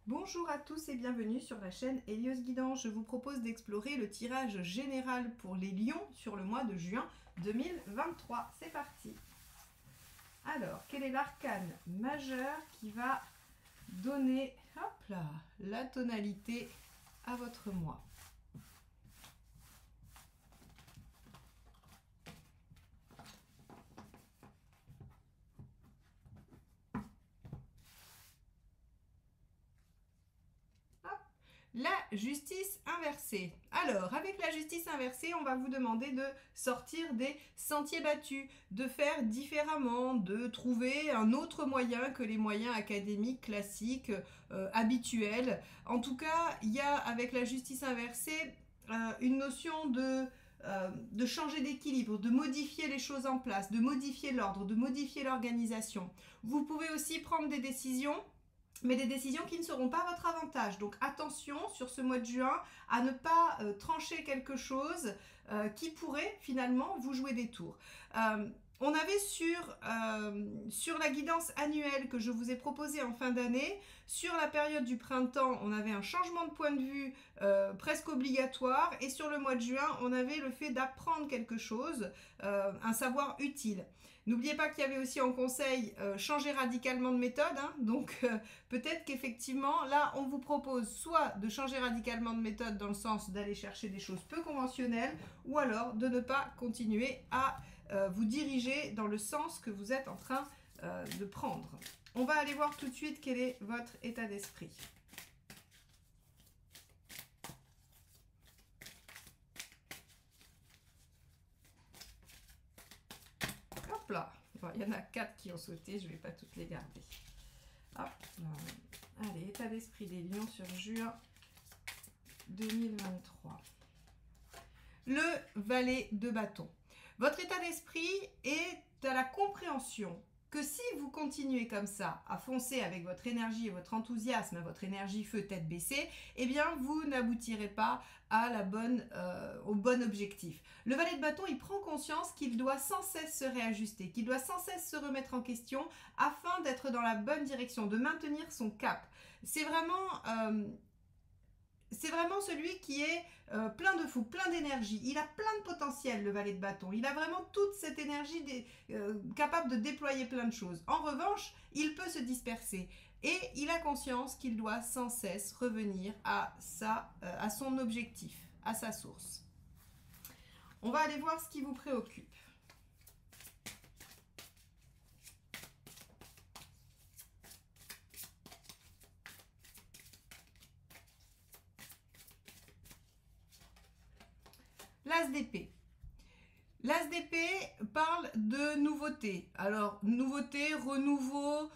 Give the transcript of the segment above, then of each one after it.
Bonjour à tous et bienvenue sur la chaîne Hélios Guidance. Je vous propose d'explorer le tirage général pour les lions sur le mois de juin 2023. C'est parti. Alors, quel est l'arcane majeur qui va donner hop là, la tonalité à votre mois? La justice inversée. Alors, avec la justice inversée, on va vous demander de sortir des sentiers battus, de faire différemment, de trouver un autre moyen que les moyens académiques classiques habituels. En tout cas, il y a avec la justice inversée une notion de changer d'équilibre, de modifier les choses en place, de modifier l'ordre, de modifier l'organisation. Vous pouvez aussi prendre des décisions, mais des décisions qui ne seront pas à votre avantage. Donc attention sur ce mois de juin à ne pas trancher quelque chose qui pourrait finalement vous jouer des tours. On avait sur la guidance annuelle que je vous ai proposée en fin d'année, sur la période du printemps, on avait un changement de point de vue presque obligatoire, et sur le mois de juin, on avait le fait d'apprendre quelque chose, un savoir utile. N'oubliez pas qu'il y avait aussi en conseil changer radicalement de méthode, hein, donc peut-être qu'effectivement, là, on vous propose soit de changer radicalement de méthode dans le sens d'aller chercher des choses peu conventionnelles, ou alors de ne pas continuer à vous diriger dans le sens que vous êtes en train de prendre. On va aller voir tout de suite quel est votre état d'esprit. Hop là, bon, il y en a 4 qui ont sauté, je ne vais pas toutes les garder. Hop, allez, état d'esprit des lions sur juin 2023. Le valet de bâton. Votre état d'esprit est à la compréhension que si vous continuez comme ça à foncer avec votre énergie et votre enthousiasme, votre énergie feu tête baissée, eh bien vous n'aboutirez pas à au bon objectif. Le valet de bâton, il prend conscience qu'il doit sans cesse se réajuster, qu'il doit sans cesse se remettre en question afin d'être dans la bonne direction, de maintenir son cap. C'est vraiment celui qui est plein de fou, plein d'énergie. Il a plein de potentiel, le valet de bâton. Il a vraiment toute cette énergie capable de déployer plein de choses. En revanche, il peut se disperser. Et il a conscience qu'il doit sans cesse revenir à son objectif, à sa source. On va aller voir ce qui vous préoccupe. L'as d'épée. L'as d'épée parle de nouveauté. Alors, nouveauté, renouveau,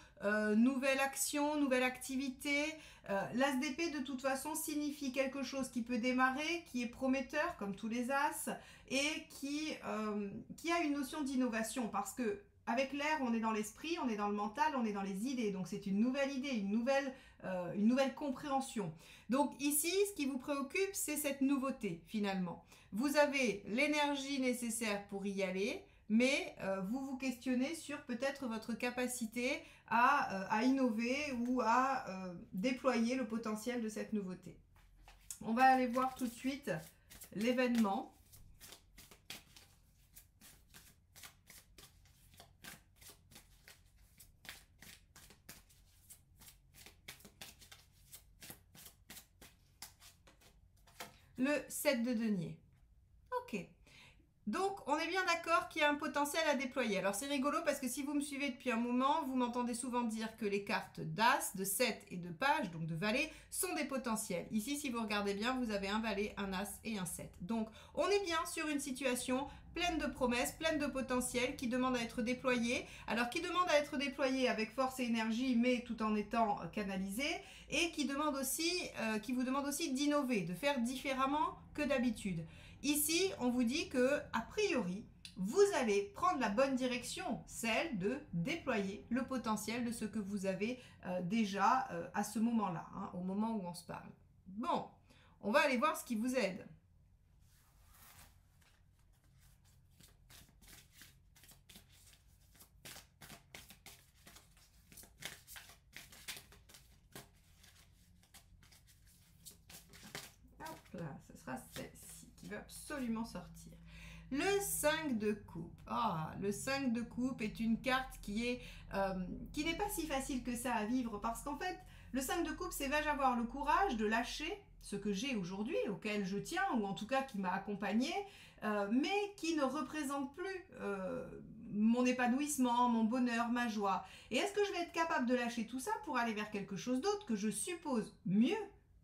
nouvelle action, nouvelle activité. L'as d'épée, de toute façon, signifie quelque chose qui peut démarrer, qui est prometteur, comme tous les as, et qui a une notion d'innovation, parce que avec l'air, on est dans l'esprit, on est dans le mental, on est dans les idées. Donc, c'est une nouvelle idée, une nouvelle compréhension. Donc, ici, ce qui vous préoccupe, c'est cette nouveauté, finalement. Vous avez l'énergie nécessaire pour y aller, mais vous vous questionnez sur peut-être votre capacité à innover ou à déployer le potentiel de cette nouveauté. On va aller voir tout de suite l'événement. Le 7 de denier. Ok. Donc, on est bien d'accord qu'il y a un potentiel à déployer. Alors, c'est rigolo parce que si vous me suivez depuis un moment, vous m'entendez souvent dire que les cartes d'As, de 7 et de Page, donc de Valet, sont des potentiels. Ici, si vous regardez bien, vous avez un Valet, un As et un 7. Donc, on est bien sur une situation pleine de promesses, pleine de potentiel, qui demande à être déployé. Alors, qui demande à être déployé avec force et énergie, mais tout en étant canalisé, et qui vous demande aussi d'innover, de faire différemment que d'habitude. Ici, on vous dit que, a priori, vous allez prendre la bonne direction, celle de déployer le potentiel de ce que vous avez déjà à ce moment-là, hein, au moment où on se parle. Bon, on va aller voir ce qui vous aide. là, ce sera celle-ci qui va absolument sortir. Le 5 de coupe. Ah, le 5 de coupe est une carte qui n'est pas si facile que ça à vivre parce qu'en fait, le 5 de coupe, c'est vais-je avoir le courage de lâcher ce que j'ai aujourd'hui, auquel je tiens, ou en tout cas qui m'a accompagné, mais qui ne représente plus mon épanouissement, mon bonheur, ma joie. Et est-ce que je vais être capable de lâcher tout ça pour aller vers quelque chose d'autre que je suppose mieux,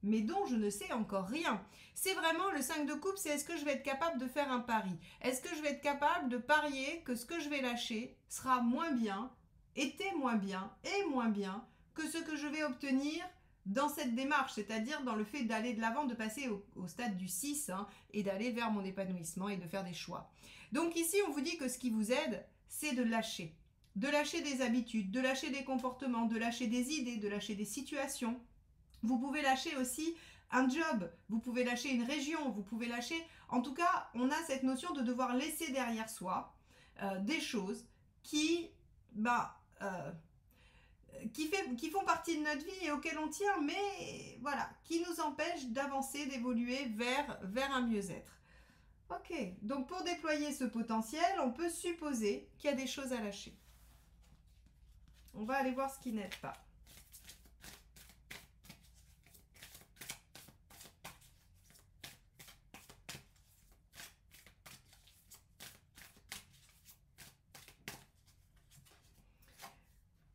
mais dont je ne sais encore rien? C'est vraiment le 5 de coupe, c'est est-ce que je vais être capable de faire un pari? Est-ce que je vais être capable de parier que ce que je vais lâcher sera moins bien, était moins bien et moins bien que ce que je vais obtenir dans cette démarche, c'est-à-dire dans le fait d'aller de l'avant, de passer au stade du 6 et d'aller vers mon épanouissement et de faire des choix. Donc ici, on vous dit que ce qui vous aide, c'est de lâcher des habitudes, de lâcher des comportements, de lâcher des idées, de lâcher des situations. Vous pouvez lâcher aussi un job, vous pouvez lâcher une région, vous pouvez lâcher... En tout cas, on a cette notion de devoir laisser derrière soi des choses qui font partie de notre vie et auxquelles on tient, mais voilà, qui nous empêchent d'avancer, d'évoluer vers un mieux-être. Ok, donc pour déployer ce potentiel, on peut supposer qu'il y a des choses à lâcher. On va aller voir ce qui n'aide pas.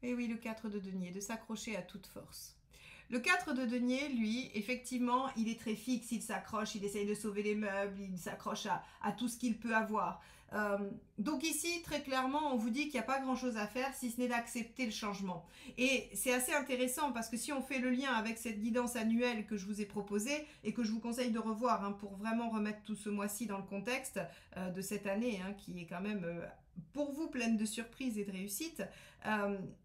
Et oui, le 4 de denier, de s'accrocher à toute force. Le 4 de denier, lui, effectivement, il est très fixe, il s'accroche, il essaye de sauver les meubles, il s'accroche à tout ce qu'il peut avoir. Donc ici, très clairement, on vous dit qu'il n'y a pas grand-chose à faire si ce n'est d'accepter le changement. Et c'est assez intéressant parce que si on fait le lien avec cette guidance annuelle que je vous ai proposée et que je vous conseille de revoir pour vraiment remettre tout ce mois-ci dans le contexte de cette année qui est quand même... pour vous, pleine de surprises et de réussites,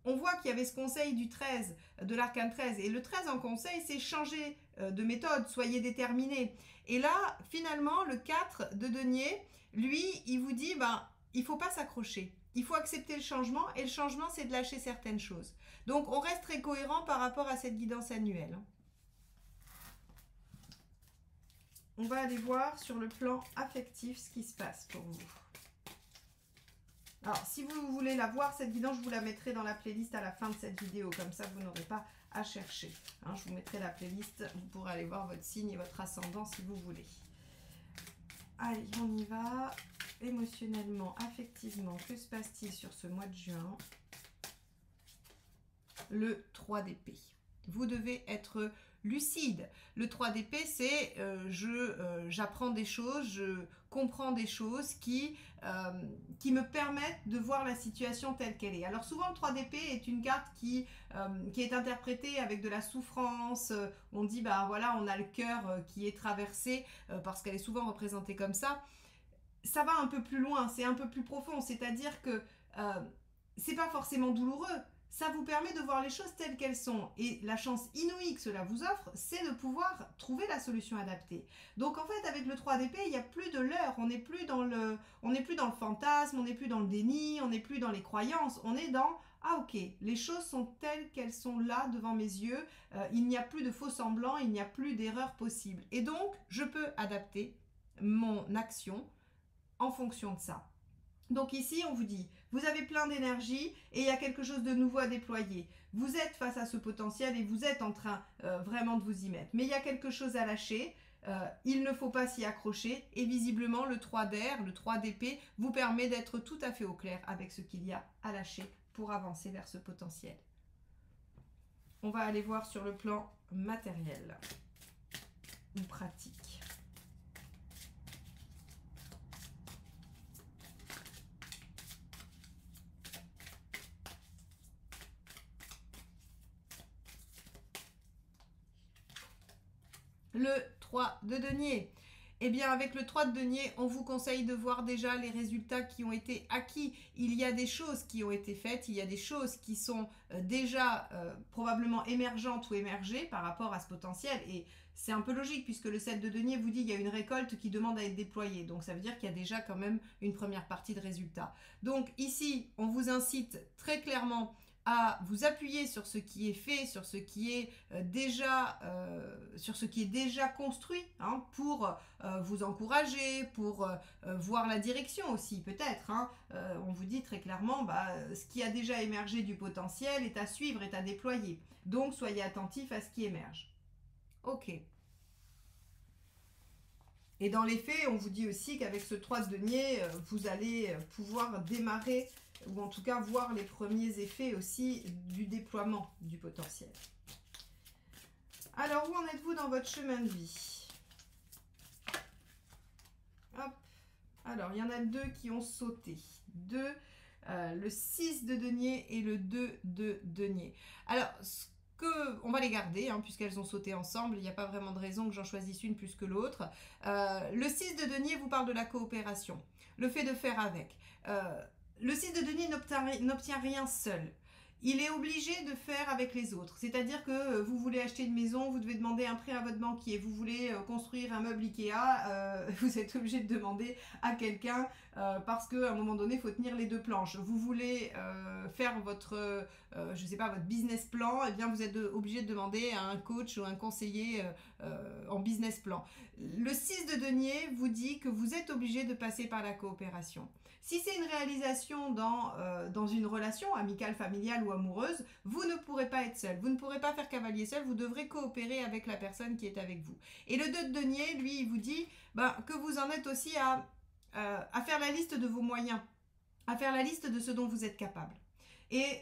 on voit qu'il y avait ce conseil du 13, de l'arcane 13. Et le 13 en conseil, c'est changer de méthode, soyez déterminés. Et là, finalement, le 4 de denier, lui, il vous dit, il ne faut pas s'accrocher. Il faut accepter le changement. Et le changement, c'est de lâcher certaines choses. Donc, on reste très cohérent par rapport à cette guidance annuelle. On va aller voir sur le plan affectif ce qui se passe pour vous. Alors, si vous voulez la voir, cette guidance, je vous la mettrai dans la playlist à la fin de cette vidéo. Comme ça, vous n'aurez pas à chercher. Je vous mettrai la playlist. Vous pourrez aller voir votre signe et votre ascendant si vous voulez. Allez, on y va. Émotionnellement, affectivement, que se passe-t-il sur ce mois de juin? Le 3 d'épée. Vous devez être lucide. Le 3 d'épée, c'est j'apprends des choses, je comprends des choses qui me permettent de voir la situation telle qu'elle est. Alors souvent, le 3 d'épée est une carte qui est interprétée avec de la souffrance. On dit, voilà, on a le cœur qui est traversé parce qu'elle est souvent représentée comme ça. Ça va un peu plus loin, c'est un peu plus profond. C'est-à-dire que c'est pas forcément douloureux. Ça vous permet de voir les choses telles qu'elles sont. Et la chance inouïe que cela vous offre, c'est de pouvoir trouver la solution adaptée. Donc en fait, avec le 3 d'épée, il n'y a plus de leurre. On n'est plus dans le fantasme, on n'est plus dans le déni, on n'est plus dans les croyances. On est dans « Ah ok, les choses sont telles qu'elles sont là devant mes yeux. Il n'y a plus de faux semblants, il n'y a plus d'erreur possible. Et donc, je peux adapter mon action en fonction de ça. » Donc ici, on vous dit, vous avez plein d'énergie et il y a quelque chose de nouveau à déployer. Vous êtes face à ce potentiel et vous êtes en train vraiment de vous y mettre. Mais il y a quelque chose à lâcher, il ne faut pas s'y accrocher. Et visiblement, le 3 d'air, le 3 d'épée, vous permet d'être tout à fait au clair avec ce qu'il y a à lâcher pour avancer vers ce potentiel. On va aller voir sur le plan matériel ou pratique. Le 3 de denier. Eh bien, avec le 3 de denier, on vous conseille de voir déjà les résultats qui ont été acquis. Il y a des choses qui ont été faites, il y a des choses qui sont déjà probablement émergentes ou émergées par rapport à ce potentiel. Et c'est un peu logique puisque le 7 de denier vous dit qu'il y a une récolte qui demande à être déployée. Donc, ça veut dire qu'il y a déjà quand même une première partie de résultats. Donc, ici, on vous incite très clairement à vous appuyer sur ce qui est fait, sur ce qui est déjà construit, hein, pour vous encourager, pour voir la direction aussi peut-être. Hein. On vous dit très clairement, ce qui a déjà émergé du potentiel est à suivre, est à déployer. Donc soyez attentifs à ce qui émerge. Ok. Et dans les faits, on vous dit aussi qu'avec ce 3 de denier, vous allez pouvoir démarrer, ou en tout cas voir les premiers effets aussi du déploiement du potentiel. Alors, où en êtes-vous dans votre chemin de vie? Hop. Alors, il y en a 2 qui ont sauté. Le 6 de denier et le 2 de denier. Alors, on va les garder, hein, puisqu'elles ont sauté ensemble. Il n'y a pas vraiment de raison que j'en choisisse une plus que l'autre. Le 6 de denier vous parle de la coopération, le fait de faire avec. Le 6 de denier n'obtient rien seul. Il est obligé de faire avec les autres. C'est-à-dire que vous voulez acheter une maison, vous devez demander un prêt à votre banquier. Vous voulez construire un meuble Ikea, vous êtes obligé de demander à quelqu'un parce qu'à un moment donné, il faut tenir les 2 planches. Vous voulez faire votre, je sais pas, votre business plan, eh bien vous êtes obligé de demander à un coach ou un conseiller en business plan. Le 6 de denier vous dit que vous êtes obligé de passer par la coopération. Si c'est une réalisation dans une relation amicale, familiale ou amoureuse, vous ne pourrez pas être seul. Vous ne pourrez pas faire cavalier seul, vous devrez coopérer avec la personne qui est avec vous. Et le 2 de denier, lui, il vous dit que vous en êtes aussi à faire la liste de vos moyens, à faire la liste de ce dont vous êtes capable. Et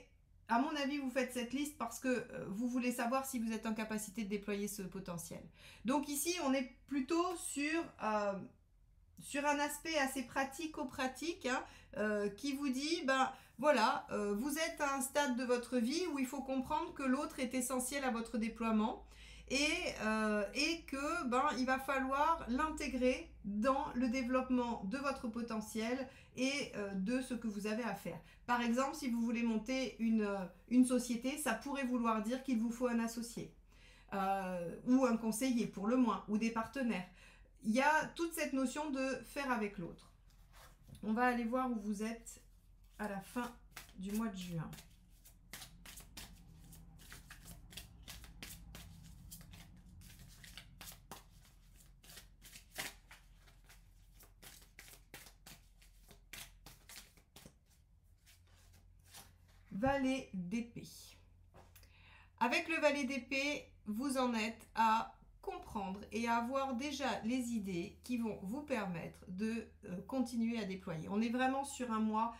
à mon avis, vous faites cette liste parce que vous voulez savoir si vous êtes en capacité de déployer ce potentiel. Donc ici, on est plutôt sur un aspect assez pratico-pratique, hein, qui vous dit, voilà, vous êtes à un stade de votre vie où il faut comprendre que l'autre est essentiel à votre déploiement et que il va falloir l'intégrer dans le développement de votre potentiel et de ce que vous avez à faire. Par exemple, si vous voulez monter une société, ça pourrait vouloir dire qu'il vous faut un associé ou un conseiller pour le moins, ou des partenaires. Il y a toute cette notion de faire avec l'autre. On va aller voir où vous êtes à la fin du mois de juin. Valet d'épée. Avec le valet d'épée, vous en êtes à comprendre et à avoir déjà les idées qui vont vous permettre de continuer à déployer. On est vraiment sur un mois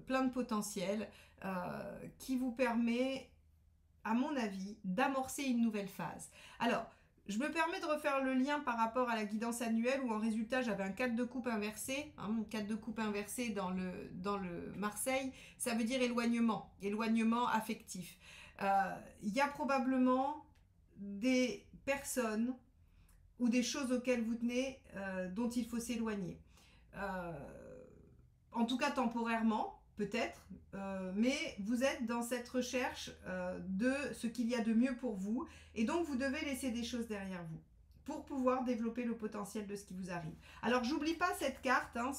plein de potentiel qui vous permet, à mon avis, d'amorcer une nouvelle phase. Alors, je me permets de refaire le lien par rapport à la guidance annuelle où en résultat j'avais un 4 de coupe inversé, 4 de coupe inversé dans le Marseille, ça veut dire éloignement affectif. Il y a probablement des personnes ou des choses auxquelles vous tenez dont il faut s'éloigner. En tout cas temporairement, peut-être, mais vous êtes dans cette recherche de ce qu'il y a de mieux pour vous et donc vous devez laisser des choses derrière vous pour pouvoir développer le potentiel de ce qui vous arrive. Alors j'oublie pas cette carte, hein,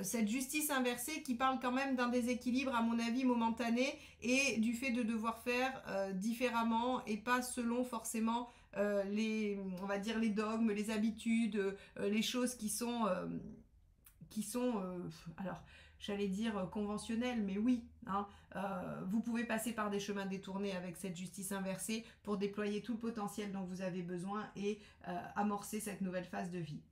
cette justice inversée qui parle quand même d'un déséquilibre à mon avis momentané et du fait de devoir faire différemment et pas selon forcément on va dire les dogmes, les habitudes, les choses qui sont alors j'allais dire conventionnelles, mais oui, hein, vous pouvez passer par des chemins détournés avec cette justice inversée pour déployer tout le potentiel dont vous avez besoin et amorcer cette nouvelle phase de vie.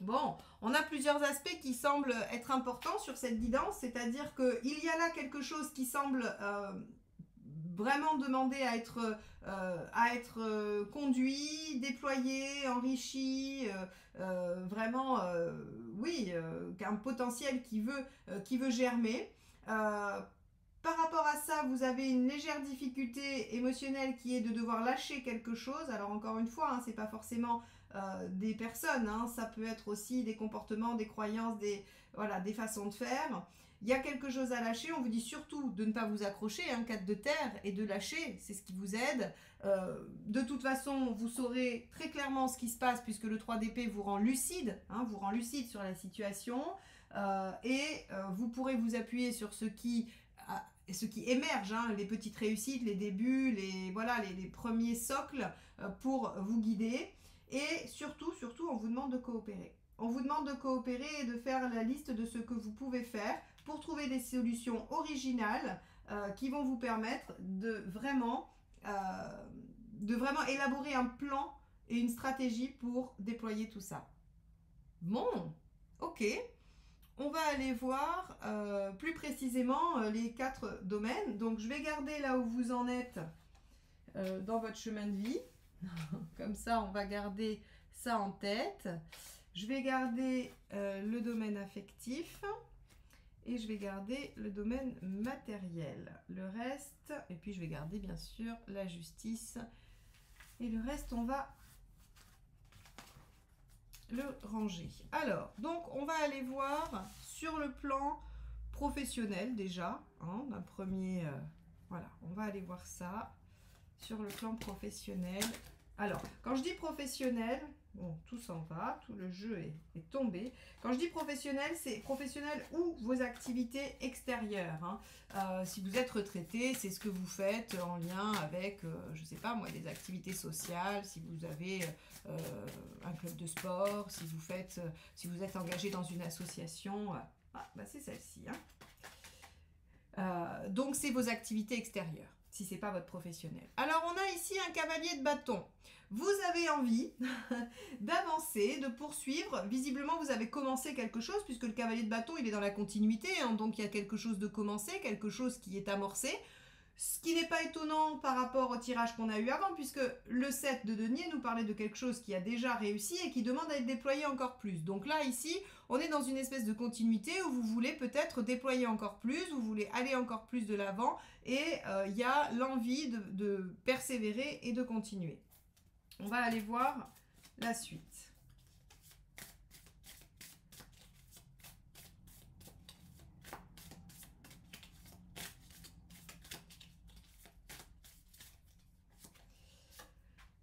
Bon, on a plusieurs aspects qui semblent être importants sur cette guidance, c'est-à-dire qu'il y a là quelque chose qui semble vraiment demander à être conduit, déployé, enrichi, vraiment, oui, un potentiel qui veut germer. Par rapport à ça, vous avez une légère difficulté émotionnelle qui est de devoir lâcher quelque chose. Alors encore une fois, hein, c'est pas forcément des personnes, hein, ça peut être aussi des comportements, des croyances, des façons de faire. Il y a quelque chose à lâcher, on vous dit surtout de ne pas vous accrocher, 4 de terre, et de lâcher, c'est ce qui vous aide. De toute façon, vous saurez très clairement ce qui se passe puisque le 3 d'épée vous rend lucide, vous rend lucide sur la situation, et vous pourrez vous appuyer sur ce qui ce qui émerge, hein, les petites réussites, les débuts, voilà, les premiers socles pour vous guider. Et surtout, on vous demande de coopérer. On vous demande de coopérer et de faire la liste de ce que vous pouvez faire pour trouver des solutions originales qui vont vous permettre de vraiment élaborer un plan et une stratégie pour déployer tout ça. Bon, ok. On va aller voir plus précisément les 4 domaines. Donc, je vais garder là où vous en êtes dans votre chemin de vie. Comme ça, on va garder ça en tête. Je vais garder le domaine affectif et je vais garder le domaine matériel. Le reste, et puis je vais garder bien sûr la justice. Et le reste, on va le ranger. Alors, donc on va aller voir sur le plan professionnel déjà, hein, d'un premier, voilà, on va aller voir ça sur le plan professionnel. Alors, quand je dis professionnel, bon, tout s'en va, tout le jeu est tombé. Quand je dis professionnel, c'est professionnel ou vos activités extérieures. Hein. Si vous êtes retraité, c'est ce que vous faites en lien avec, je ne sais pas moi, des activités sociales, si vous avez un club de sport, si vous êtes engagé dans une association, c'est celle-ci. Hein. Donc, c'est vos activités extérieures, si ce n'est pas votre professionnel. Alors, on a ici un cavalier de bâton. Vous avez envie d'avancer, de poursuivre. Visiblement, vous avez commencé quelque chose, puisque le cavalier de bâton, il est dans la continuité. Hein, donc, il y a quelque chose de commencé, quelque chose qui est amorcé. Ce qui n'est pas étonnant par rapport au tirage qu'on a eu avant, puisque le 7 de denier nous parlait de quelque chose qui a déjà réussi et qui demande à être déployé encore plus. Donc là, ici, on est dans une espèce de continuité où vous voulez peut-être déployer encore plus, vous voulez aller encore plus de l'avant, et il y a l'envie de persévérer et de continuer. On va aller voir la suite.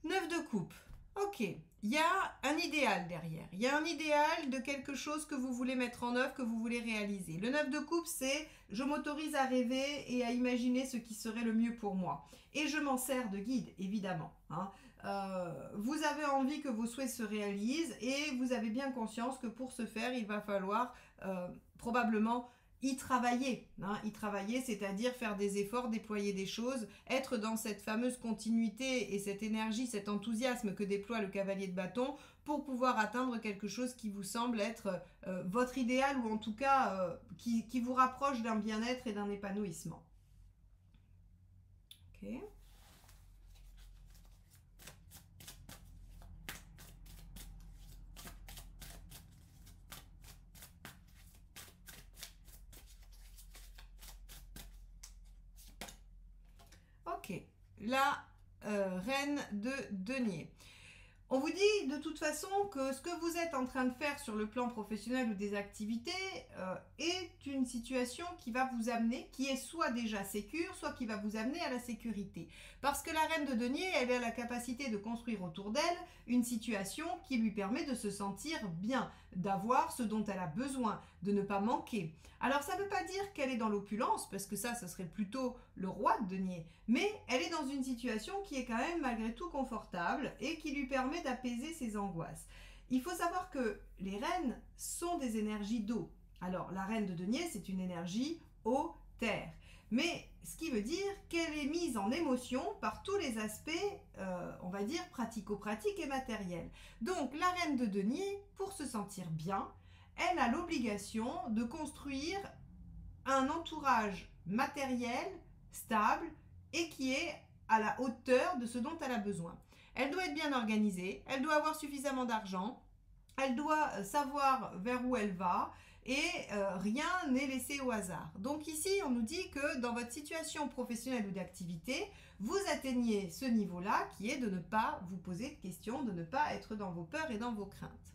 Neuf de coupe. Ok, il y a un idéal derrière. Il y a un idéal de quelque chose que vous voulez mettre en œuvre, que vous voulez réaliser. Le 9 de coupe, c'est je m'autorise à rêver et à imaginer ce qui serait le mieux pour moi. Et je m'en sers de guide, évidemment. Hein. Vous avez envie que vos souhaits se réalisent et vous avez bien conscience que pour ce faire, il va falloir probablement y travailler, hein, c'est-à-dire faire des efforts, déployer des choses, être dans cette fameuse continuité et cette énergie, cet enthousiasme que déploie le cavalier de bâton pour pouvoir atteindre quelque chose qui vous semble être votre idéal ou en tout cas qui vous rapproche d'un bien-être et d'un épanouissement. Ok. Ok, la reine de denier. On vous dit de toute façon que ce que vous êtes en train de faire sur le plan professionnel ou des activités est une situation qui va vous amener, qui est soit déjà sécure, soit qui va vous amener à la sécurité. Parce que la reine de denier, elle a la capacité de construire autour d'elle une situation qui lui permet de se sentir bien, d'avoir ce dont elle a besoin, de ne pas manquer. Alors ça ne veut pas dire qu'elle est dans l'opulence, parce que ça, ce serait plutôt le roi de denier, mais elle est dans une situation qui est quand même malgré tout confortable et qui lui permet d'apaiser ses angoisses. Il faut savoir que les reines sont des énergies d'eau. Alors la reine de denier, c'est une énergie eau-terre. Mais ce qui veut dire qu'elle est mise en émotion par tous les aspects, on va dire, pratico-pratiques et matériels. Donc la reine de denier, pour se sentir bien, elle a l'obligation de construire un entourage matériel, stable et qui est à la hauteur de ce dont elle a besoin. Elle doit être bien organisée, elle doit avoir suffisamment d'argent, elle doit savoir vers où elle va et rien n'est laissé au hasard. Donc ici, on nous dit que dans votre situation professionnelle ou d'activité, vous atteignez ce niveau-là qui est de ne pas vous poser de questions, de ne pas être dans vos peurs et dans vos craintes.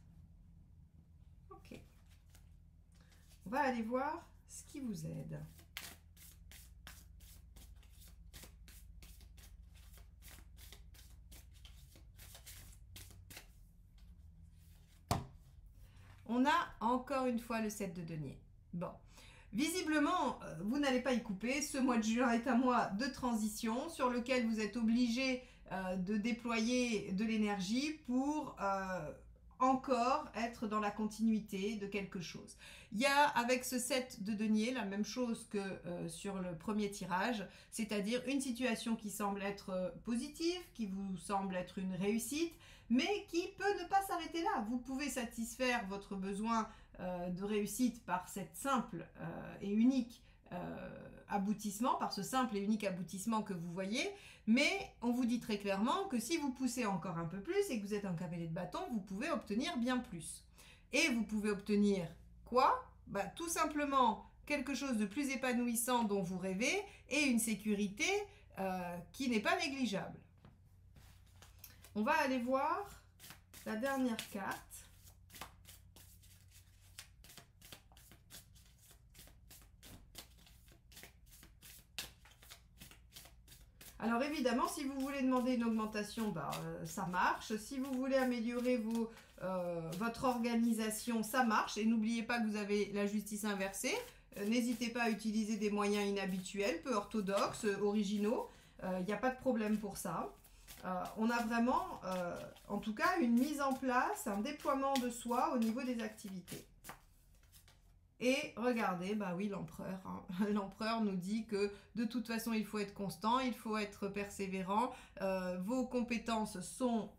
Ok. On va aller voir ce qui vous aide. On a encore une fois le 7 de denier. Bon, Visiblement, vous n'allez pas y couper. Ce mois de juin est un mois de transition sur lequel vous êtes obligé de déployer de l'énergie pour encore être dans la continuité de quelque chose. Il y a avec ce 7 de denier la même chose que sur le premier tirage, c'est-à-dire une situation qui semble être positive, qui vous semble être une réussite, mais qui peut ne pas s'arrêter là. Vous pouvez satisfaire votre besoin de réussite par cette simple et unique aboutissement, par ce simple et unique aboutissement que vous voyez, mais on vous dit très clairement que si vous poussez encore un peu plus et que vous êtes un cavalier de bâton, vous pouvez obtenir bien plus. Et vous pouvez obtenir quoi? Tout simplement quelque chose de plus épanouissant dont vous rêvez et une sécurité qui n'est pas négligeable. On va aller voir la dernière carte. Alors évidemment, si vous voulez demander une augmentation, ça marche. Si vous voulez améliorer votre organisation, ça marche. Et n'oubliez pas que vous avez la justice inversée. N'hésitez pas à utiliser des moyens inhabituels, peu orthodoxes, originaux. Il n'y a pas de problème pour ça. On a vraiment, en tout cas, une mise en place, un déploiement de soi au niveau des activités. Et regardez, oui, l'empereur. L'empereur nous dit que de toute façon, il faut être constant, il faut être persévérant. Vos compétences sont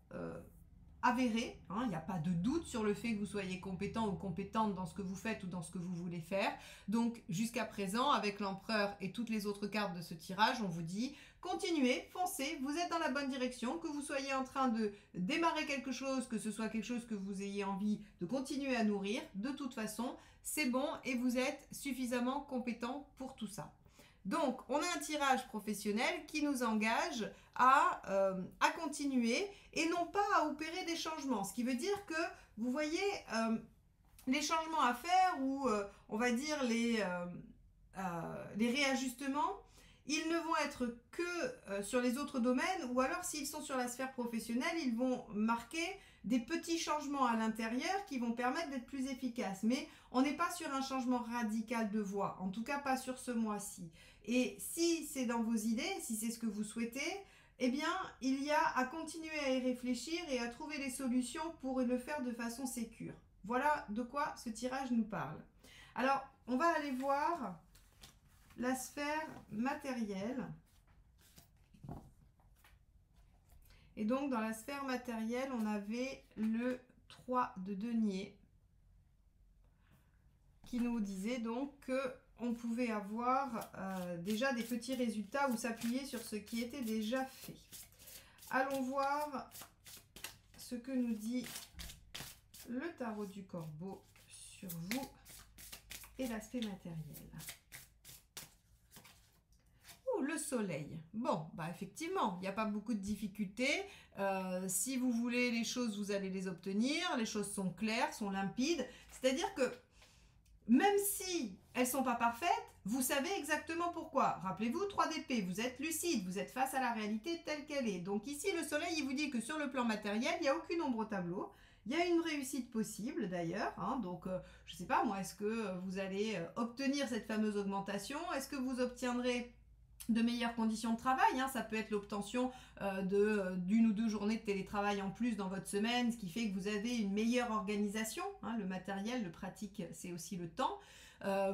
avérées. Il n'y a pas de doute sur le fait que vous soyez compétent ou compétente dans ce que vous faites ou dans ce que vous voulez faire. Donc, jusqu'à présent, avec l'empereur et toutes les autres cartes de ce tirage, on vous dit continuez, foncez, vous êtes dans la bonne direction, que vous soyez en train de démarrer quelque chose, que ce soit quelque chose que vous ayez envie de continuer à nourrir. De toute façon, c'est bon et vous êtes suffisamment compétent pour tout ça. Donc, on a un tirage professionnel qui nous engage à continuer et non pas à opérer des changements. Ce qui veut dire que, vous voyez, les changements à faire ou, on va dire, les réajustements, ils ne vont être que sur les autres domaines ou alors s'ils sont sur la sphère professionnelle, ils vont marquer des petits changements à l'intérieur qui vont permettre d'être plus efficaces. Mais on n'est pas sur un changement radical de voie, en tout cas pas sur ce mois-ci. Et si c'est dans vos idées, si c'est ce que vous souhaitez, eh bien, il y a à continuer à y réfléchir et à trouver les solutions pour le faire de façon sécure. Voilà de quoi ce tirage nous parle. Alors, on va aller voir la sphère matérielle. Et donc, dans la sphère matérielle, on avait le 3 de denier qui nous disait donc qu'on pouvait avoir déjà des petits résultats ou s'appuyer sur ce qui était déjà fait. Allons voir ce que nous dit le tarot du corbeau sur vous et l'aspect matériel. Le soleil. Bon, effectivement, il n'y a pas beaucoup de difficultés. Si vous voulez les choses, vous allez les obtenir. Les choses sont claires, sont limpides. C'est-à-dire que même si elles ne sont pas parfaites, vous savez exactement pourquoi. Rappelez-vous, 3 d'épée, vous êtes lucide, vous êtes face à la réalité telle qu'elle est. Donc ici, le soleil, il vous dit que sur le plan matériel, il n'y a aucune ombre au tableau. Il y a une réussite possible d'ailleurs. Donc, je ne sais pas, moi, est-ce que vous allez obtenir cette fameuse augmentation? Est-ce que vous obtiendrez de meilleures conditions de travail, ça peut être l'obtention d'une ou deux journées de télétravail en plus dans votre semaine, ce qui fait que vous avez une meilleure organisation, le matériel, le pratique, c'est aussi le temps.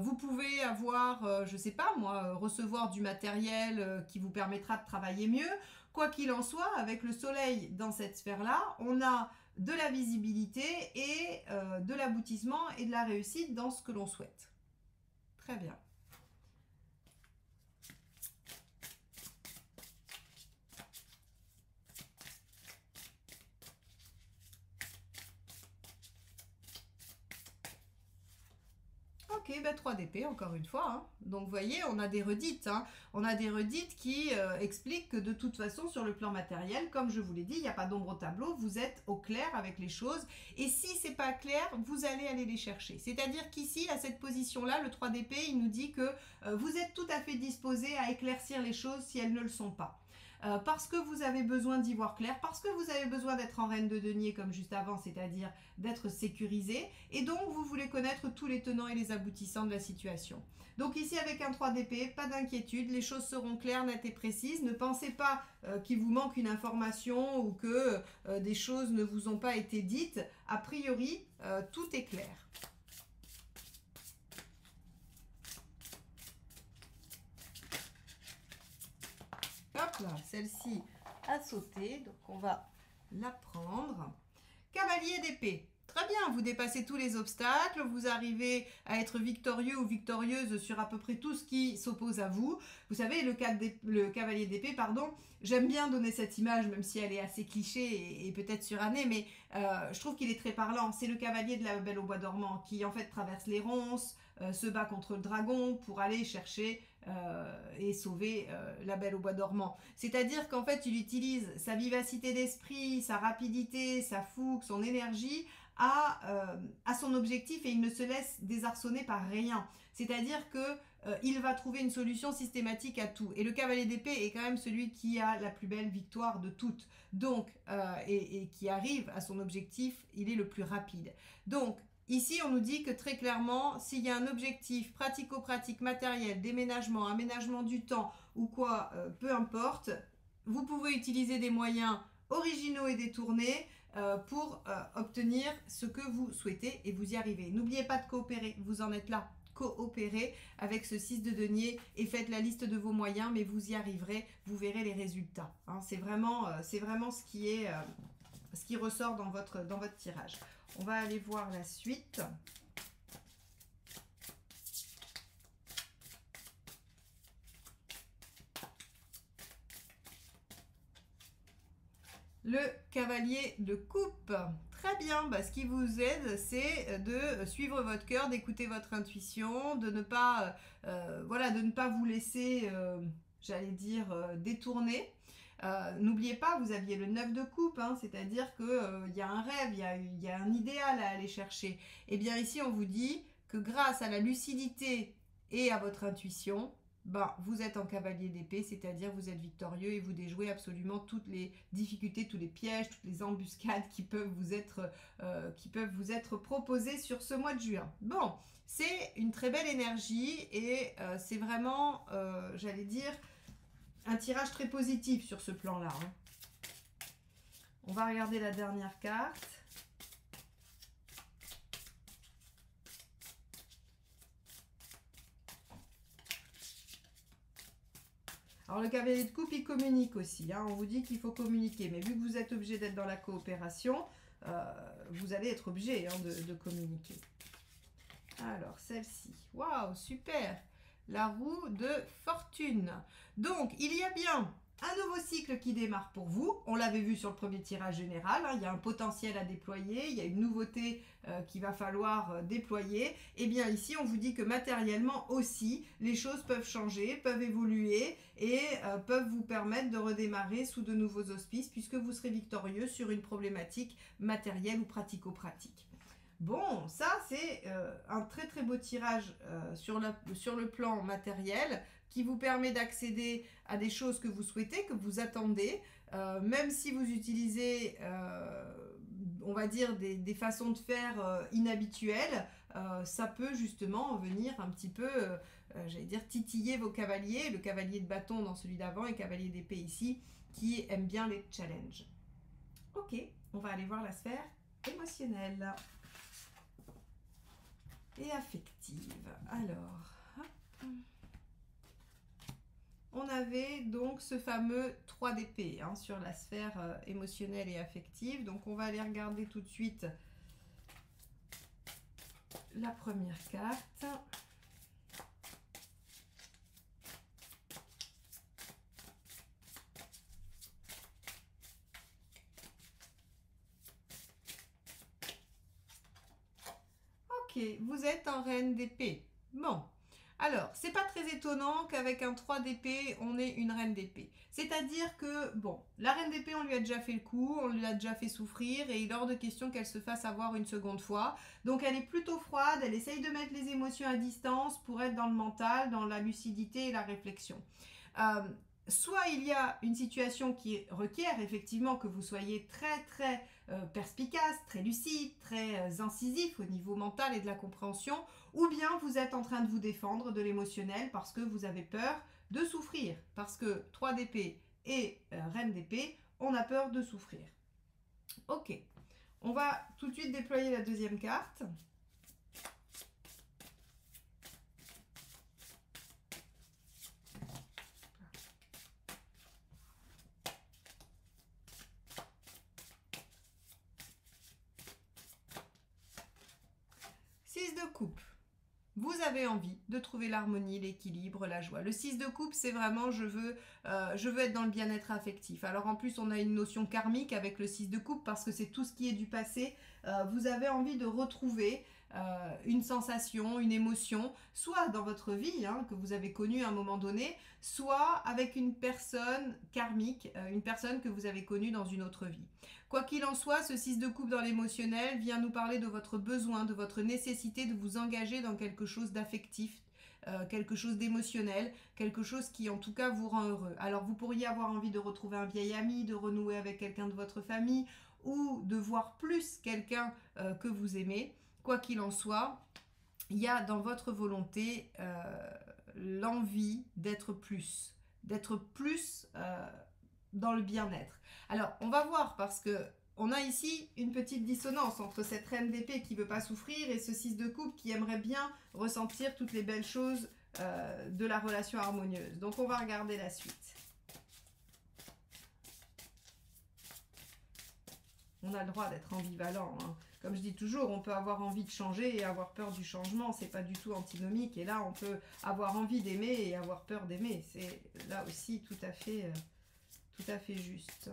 Vous pouvez avoir, je sais pas moi, recevoir du matériel qui vous permettra de travailler mieux. Quoi qu'il en soit, avec le soleil dans cette sphère-là, on a de la visibilité et de l'aboutissement et de la réussite dans ce que l'on souhaite. Très bien. Ok, 3 d'épée, encore une fois. Donc, vous voyez, on a des redites. On a des redites qui expliquent que de toute façon, sur le plan matériel, comme je vous l'ai dit, il n'y a pas d'ombre au tableau. Vous êtes au clair avec les choses. Et si ce n'est pas clair, vous allez aller les chercher. C'est-à-dire qu'ici, à cette position-là, le 3 d'épée, il nous dit que vous êtes tout à fait disposé à éclaircir les choses si elles ne le sont pas. parce que vous avez besoin d'y voir clair, parce que vous avez besoin d'être en reine de denier comme juste avant, c'est-à-dire d'être sécurisé, et donc vous voulez connaître tous les tenants et les aboutissants de la situation. Donc ici avec un 3 d'épée, pas d'inquiétude, les choses seront claires, nettes et précises. Ne pensez pas qu'il vous manque une information ou que des choses ne vous ont pas été dites. A priori, tout est clair. Hop là, celle-ci a sauté, donc on va la prendre. Cavalier d'épée. Très bien, vous dépassez tous les obstacles, vous arrivez à être victorieux ou victorieuse sur à peu près tout ce qui s'oppose à vous. Vous savez, le cavalier d'épée, pardon, j'aime bien donner cette image, même si elle est assez cliché et peut-être surannée, mais je trouve qu'il est très parlant. C'est le cavalier de la Belle au bois dormant qui en fait traverse les ronces, se bat contre le dragon pour aller chercher et sauver la Belle au bois dormant. C'est-à-dire qu'en fait, il utilise sa vivacité d'esprit, sa rapidité, sa fougue, son énergie à son objectif et il ne se laisse désarçonner par rien. C'est-à-dire que il va trouver une solution systématique à tout. Et le cavalier d'épée est quand même celui qui a la plus belle victoire de toutes. Donc, et qui arrive à son objectif, il est le plus rapide. Donc, ici, on nous dit que très clairement, s'il y a un objectif pratico-pratique, matériel, déménagement, aménagement du temps ou quoi, peu importe, vous pouvez utiliser des moyens originaux et détournés pour obtenir ce que vous souhaitez et vous y arrivez. N'oubliez pas de coopérer, vous en êtes là. Coopérez avec ce 6 de denier et faites la liste de vos moyens, mais vous y arriverez, vous verrez les résultats. Hein, c'est vraiment ce qui ressort dans votre tirage. On va aller voir la suite. Le cavalier de coupe. Très bien, bah, ce qui vous aide, c'est de suivre votre cœur, d'écouter votre intuition, de ne pas, de ne pas vous laisser, j'allais dire, détourner. N'oubliez pas, vous aviez le 9 de coupe, hein, c'est-à-dire qu'il y a un rêve, il y a un idéal à aller chercher. Et bien ici, on vous dit que grâce à la lucidité et à votre intuition, ben, vous êtes en cavalier d'épée, c'est-à-dire vous êtes victorieux et vous déjouez absolument toutes les difficultés, tous les pièges, toutes les embuscades qui peuvent vous être proposées sur ce mois de juin. Bon, c'est une très belle énergie et c'est vraiment, j'allais dire, un tirage très positif sur ce plan-là. Hein. On va regarder la dernière carte. Alors le cavalier de coupe, il communique aussi. Hein. On vous dit qu'il faut communiquer. Mais vu que vous êtes obligé d'être dans la coopération, vous allez être obligé hein, de communiquer. Alors celle-ci. Waouh, super. La roue de fortune. Donc, il y a bien un nouveau cycle qui démarre pour vous. On l'avait vu sur le premier tirage général. Hein, il y a un potentiel à déployer. Il y a une nouveauté qu'il va falloir déployer. Et bien ici, on vous dit que matériellement aussi, les choses peuvent changer, peuvent évoluer et peuvent vous permettre de redémarrer sous de nouveaux auspices puisque vous serez victorieux sur une problématique matérielle ou pratico-pratique. Bon, ça c'est un très très beau tirage sur le plan matériel qui vous permet d'accéder à des choses que vous souhaitez, que vous attendez, même si vous utilisez, on va dire, des façons de faire inhabituelles, ça peut justement venir un petit peu, j'allais dire, titiller vos cavaliers, le cavalier de bâton dans celui d'avant et le cavalier d'épée ici, qui aiment bien les challenges. Ok, on va aller voir la sphère émotionnelle et affective. Alors, hop. On avait donc ce fameux 3 d'épée hein, sur la sphère émotionnelle et affective. Donc on va aller regarder tout de suite la première carte. Ok, vous êtes en reine d'épée. Bon, alors, c'est pas très étonnant qu'avec un 3 d'épée, on ait une reine d'épée. C'est-à-dire que, bon, la reine d'épée, on lui a déjà fait le coup, on lui a déjà fait souffrir, et il est hors de question qu'elle se fasse avoir une seconde fois. Donc, elle est plutôt froide, elle essaye de mettre les émotions à distance pour être dans le mental, dans la lucidité et la réflexion. soit il y a une situation qui requiert effectivement que vous soyez très perspicace, très lucide, très incisif au niveau mental et de la compréhension, ou bien vous êtes en train de vous défendre de l'émotionnel parce que vous avez peur de souffrir, parce que 3 d'épée et reine d'épée, on a peur de souffrir. Ok, on va tout de suite déployer la deuxième carte. Six de coupe. Vous avez envie de trouver l'harmonie, l'équilibre, la joie. Le 6 de coupe, c'est vraiment je veux être dans le bien-être affectif. Alors en plus, on a une notion karmique avec le 6 de coupe parce que c'est tout ce qui est du passé. Vous avez envie de retrouver une sensation, une émotion, soit dans votre vie, hein, que vous avez connue à un moment donné, soit avec une personne karmique, une personne que vous avez connue dans une autre vie. Quoi qu'il en soit, ce 6 de coupe dans l'émotionnel vient nous parler de votre besoin, de votre nécessité de vous engager dans quelque chose d'affectif, quelque chose d'émotionnel, quelque chose qui en tout cas vous rend heureux. Alors vous pourriez avoir envie de retrouver un vieil ami, de renouer avec quelqu'un de votre famille ou de voir plus quelqu'un que vous aimez. Quoi qu'il en soit, il y a dans votre volonté l'envie d'être plus dans le bien-être. Alors, on va voir parce que on a ici une petite dissonance entre cette reine d'épée qui ne veut pas souffrir et ce 6 de coupe qui aimerait bien ressentir toutes les belles choses de la relation harmonieuse. Donc, on va regarder la suite. On a le droit d'être ambivalent, hein. Comme je dis toujours, on peut avoir envie de changer et avoir peur du changement, c'est pas du tout antinomique. Et là, on peut avoir envie d'aimer et avoir peur d'aimer. C'est là aussi tout à fait juste.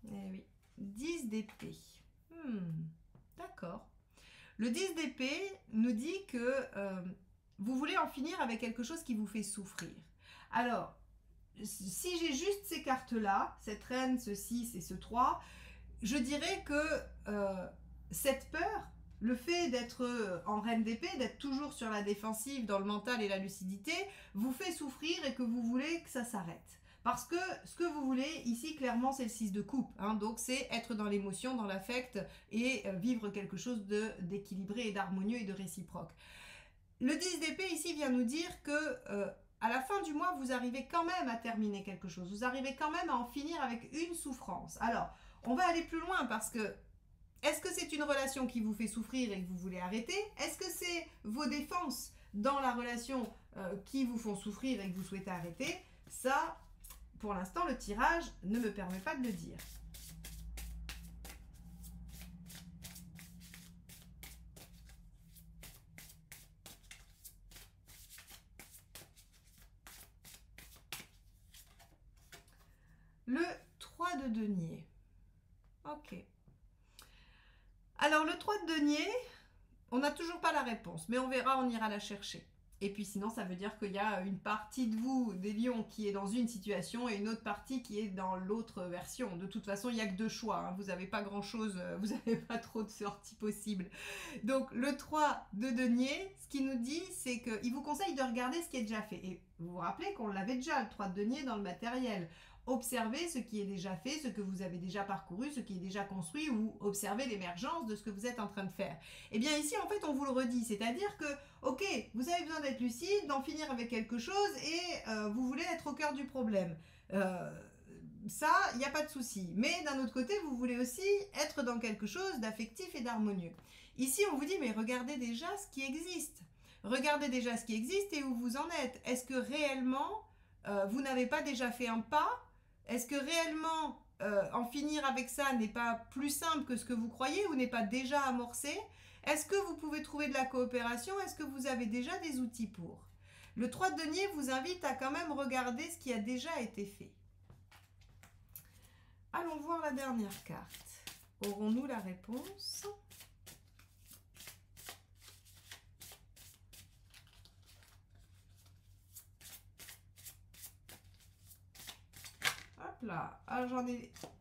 Eh oui, 10 d'épée. D'accord. Le 10 d'épée nous dit que vous voulez en finir avec quelque chose qui vous fait souffrir. Alors, si j'ai juste ces cartes-là, cette reine, ce 6 et ce 3, je dirais que cette peur, le fait d'être en reine d'épée, d'être toujours sur la défensive dans le mental et la lucidité, vous fait souffrir et que vous voulez que ça s'arrête. Parce que ce que vous voulez ici, clairement, c'est le 6 de coupe. Hein, donc, c'est être dans l'émotion, dans l'affect et vivre quelque chose d'équilibré et d'harmonieux et de réciproque. Le 10 d'épée ici vient nous dire que à la fin du mois, vous arrivez quand même à terminer quelque chose. Vous arrivez quand même à en finir avec une souffrance. Alors, on va aller plus loin parce que est-ce que c'est une relation qui vous fait souffrir et que vous voulez arrêter? Est-ce que c'est vos défenses dans la relation qui vous font souffrir et que vous souhaitez arrêter? Ça, pour l'instant, le tirage ne me permet pas de le dire. Le 3 de denier. Ok. Alors, le 3 de denier, on n'a toujours pas la réponse, mais on verra, on ira la chercher. Et puis sinon, ça veut dire qu'il y a une partie de vous, des lions, qui est dans une situation et une autre partie qui est dans l'autre version. De toute façon, il n'y a que deux choix. Hein. Vous n'avez pas grand-chose, vous n'avez pas trop de sorties possibles. Donc, le 3 de denier, ce qu'il nous dit, c'est qu'il vous conseille de regarder ce qui est déjà fait. Et vous vous rappelez qu'on l'avait déjà, le 3 de denier, dans le matériel. Observez ce qui est déjà fait, ce que vous avez déjà parcouru, ce qui est déjà construit, ou observez l'émergence de ce que vous êtes en train de faire. Et bien ici, en fait, on vous le redit, c'est-à-dire que, ok, vous avez besoin d'être lucide, d'en finir avec quelque chose, et vous voulez être au cœur du problème. Ça, il n'y a pas de souci. Mais d'un autre côté, vous voulez aussi être dans quelque chose d'affectif et d'harmonieux. Ici, on vous dit, mais regardez déjà ce qui existe. Regardez déjà ce qui existe et où vous en êtes. Est-ce que réellement, vous n'avez pas déjà fait un pas? Est-ce que réellement en finir avec ça n'est pas plus simple que ce que vous croyez ou n'est pas déjà amorcé? Est-ce que vous pouvez trouver de la coopération? Est-ce que vous avez déjà des outils pour? Le 3 de denier vous invite à quand même regarder ce qui a déjà été fait. Allons voir la dernière carte. Aurons-nous la réponse? Là. Alors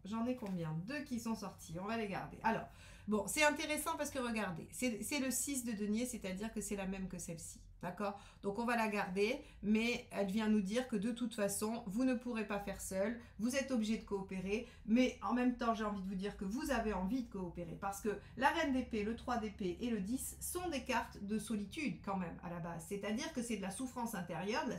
j'en ai combien? 2 qui sont sortis, on va les garder. Alors, bon, c'est intéressant parce que regardez, c'est le 6 de denier, c'est-à-dire que c'est la même que celle-ci. D'accord? Donc on va la garder, mais elle vient nous dire que de toute façon, vous ne pourrez pas faire seul, vous êtes obligé de coopérer, mais en même temps, j'ai envie de vous dire que vous avez envie de coopérer, parce que la reine d'épée, le 3 d'épée et le 10 sont des cartes de solitude quand même à la base. C'est-à-dire que c'est de la souffrance intérieure, de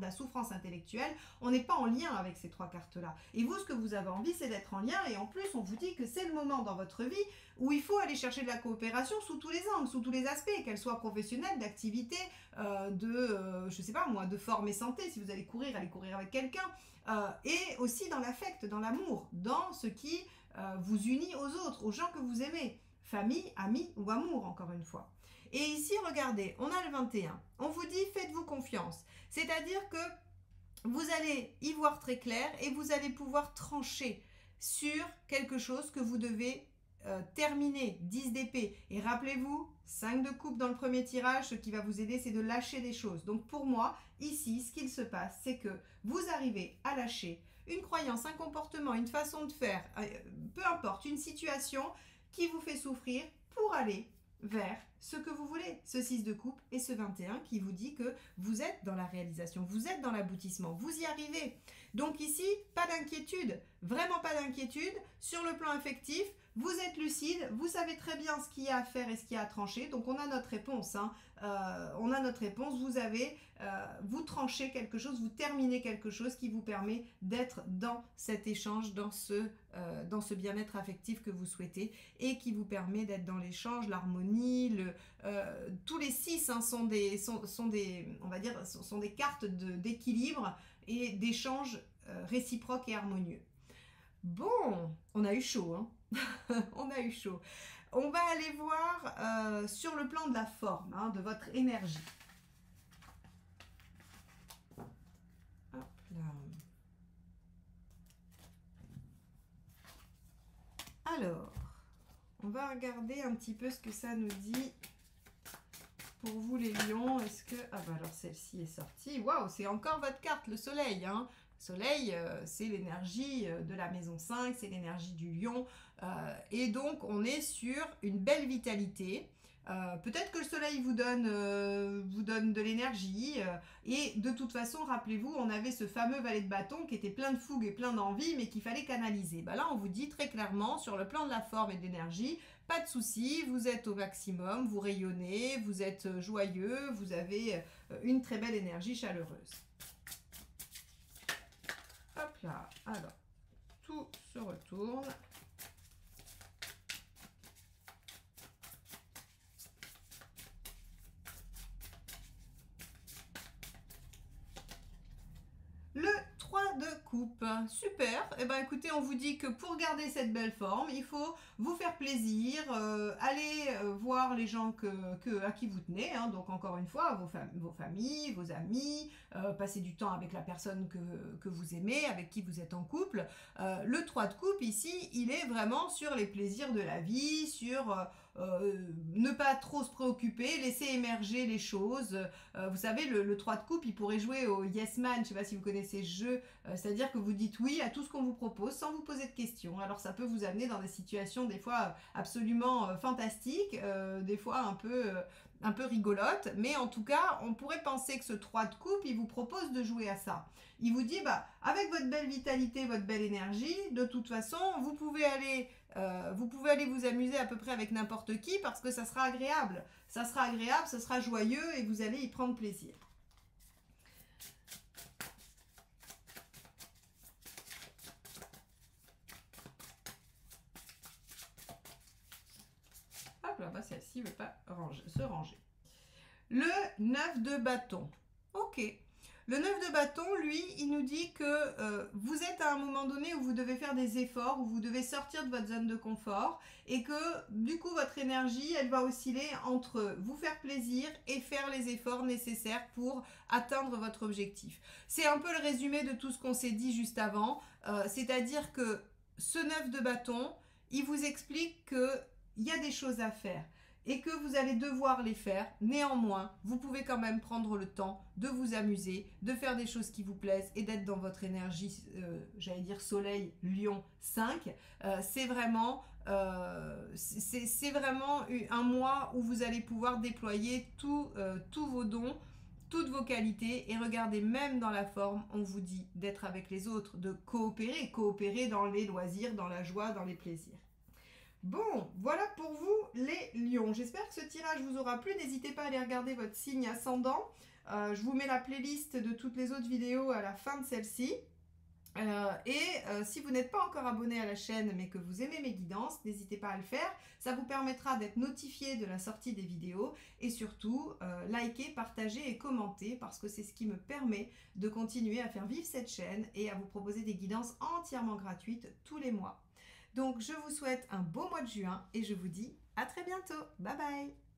la souffrance intellectuelle. On n'est pas en lien avec ces trois cartes-là. Et vous, ce que vous avez envie, c'est d'être en lien, et en plus, on vous dit que c'est le moment dans votre vie où il faut aller chercher de la coopération sous tous les angles, sous tous les aspects, qu'elle soit professionnelle, d'activité, je sais pas moi, de forme et santé. Si vous allez courir avec quelqu'un. Et aussi dans l'affect, dans l'amour, dans ce qui vous unit aux autres, aux gens que vous aimez. Famille, amis ou amour, encore une fois. Et ici, regardez, on a le 21. On vous dit, faites-vous confiance. C'est-à-dire que vous allez y voir très clair et vous allez pouvoir trancher sur quelque chose que vous devez terminer. 10 d'épée. Et rappelez-vous, 5 de coupe dans le premier tirage, ce qui va vous aider, c'est de lâcher des choses. Donc pour moi, ici, ce qu'il se passe, c'est que vous arrivez à lâcher une croyance, un comportement, une façon de faire, peu importe, une situation qui vous fait souffrir pour aller vers ce que vous voulez, ce 6 de coupe et ce 21 qui vous dit que vous êtes dans la réalisation, vous êtes dans l'aboutissement, vous y arrivez. Donc ici, pas d'inquiétude, vraiment pas d'inquiétude. Sur le plan affectif, vous êtes lucide, vous savez très bien ce qu'il y a à faire et ce qu'il y a à trancher. Donc on a notre réponse, on a notre réponse, vous tranchez quelque chose, vous terminez quelque chose qui vous permet d'être dans cet échange, dans ce bien-être affectif que vous souhaitez et qui vous permet d'être dans l'échange, l'harmonie, tous les 6 sont des cartes d'équilibre et d'échange réciproque et harmonieux. Bon, on a eu chaud, hein. On a eu chaud. On va aller voir sur le plan de la forme, de votre énergie. Hop là. Alors, on va regarder un petit peu ce que ça nous dit pour vous les lions. Est-ce que... Ah bah alors celle-ci est sortie. Waouh, c'est encore votre carte, le soleil, hein. Soleil, c'est l'énergie de la maison 5, c'est l'énergie du lion. Et donc, on est sur une belle vitalité. Peut-être que le soleil vous donne de l'énergie. Et de toute façon, rappelez-vous, on avait ce fameux valet de bâton qui était plein de fougue et plein d'envie, mais qu'il fallait canaliser. Bah là, on vous dit très clairement, sur le plan de la forme et de l'énergie, pas de souci, vous êtes au maximum, vous rayonnez, vous êtes joyeux, vous avez une très belle énergie chaleureuse. Hop là, alors, tout se retourne. Le 3 de coupe, super. Et ben écoutez, on vous dit que pour garder cette belle forme, il faut vous faire plaisir, aller voir les gens à qui vous tenez, donc encore une fois, vos familles, vos amis, passer du temps avec la personne que vous aimez, avec qui vous êtes en couple. Le 3 de coupe ici, il est vraiment sur les plaisirs de la vie, sur ne pas trop se préoccuper, laisser émerger les choses. Vous savez, le 3 de coupe, il pourrait jouer au Yes Man, je ne sais pas si vous connaissez ce jeu, c'est-à-dire que vous dites oui à tout ce qu'on vous propose sans vous poser de questions. Alors ça peut vous amener dans des situations des fois absolument fantastiques, des fois un peu rigolotes, mais en tout cas, on pourrait penser que ce 3 de coupe, il vous propose de jouer à ça. Il vous dit, avec votre belle vitalité, votre belle énergie, de toute façon, vous pouvez aller vous amuser à peu près avec n'importe qui parce que ça sera agréable. Ça sera agréable, ça sera joyeux et vous allez y prendre plaisir. Hop là, celle-ci ne veut pas se ranger. Le 9 de bâton. Ok. Le 9 de bâton, lui, il nous dit que vous êtes à un moment donné où vous devez faire des efforts, où vous devez sortir de votre zone de confort et que du coup, votre énergie, elle va osciller entre vous faire plaisir et faire les efforts nécessaires pour atteindre votre objectif. C'est un peu le résumé de tout ce qu'on s'est dit juste avant, c'est-à-dire que ce 9 de bâton, il vous explique qu'il y a des choses à faire et que vous allez devoir les faire. Néanmoins, vous pouvez quand même prendre le temps de vous amuser, de faire des choses qui vous plaisent et d'être dans votre énergie, j'allais dire soleil, lion 5. C'est vraiment C'est vraiment un mois où vous allez pouvoir déployer tous vos dons, toutes vos qualités, et regardez, même dans la forme, on vous dit d'être avec les autres, de coopérer dans les loisirs, dans la joie, dans les plaisirs. Bon, voilà pour vous les lions. J'espère que ce tirage vous aura plu. N'hésitez pas à aller regarder votre signe ascendant. Je vous mets la playlist de toutes les autres vidéos à la fin de celle-ci. Si vous n'êtes pas encore abonné à la chaîne mais que vous aimez mes guidances, n'hésitez pas à le faire. Ça vous permettra d'être notifié de la sortie des vidéos et surtout likez, partagez et commentez, parce que c'est ce qui me permet de continuer à faire vivre cette chaîne et à vous proposer des guidances entièrement gratuites tous les mois. Donc je vous souhaite un beau mois de juin et je vous dis à très bientôt. Bye bye.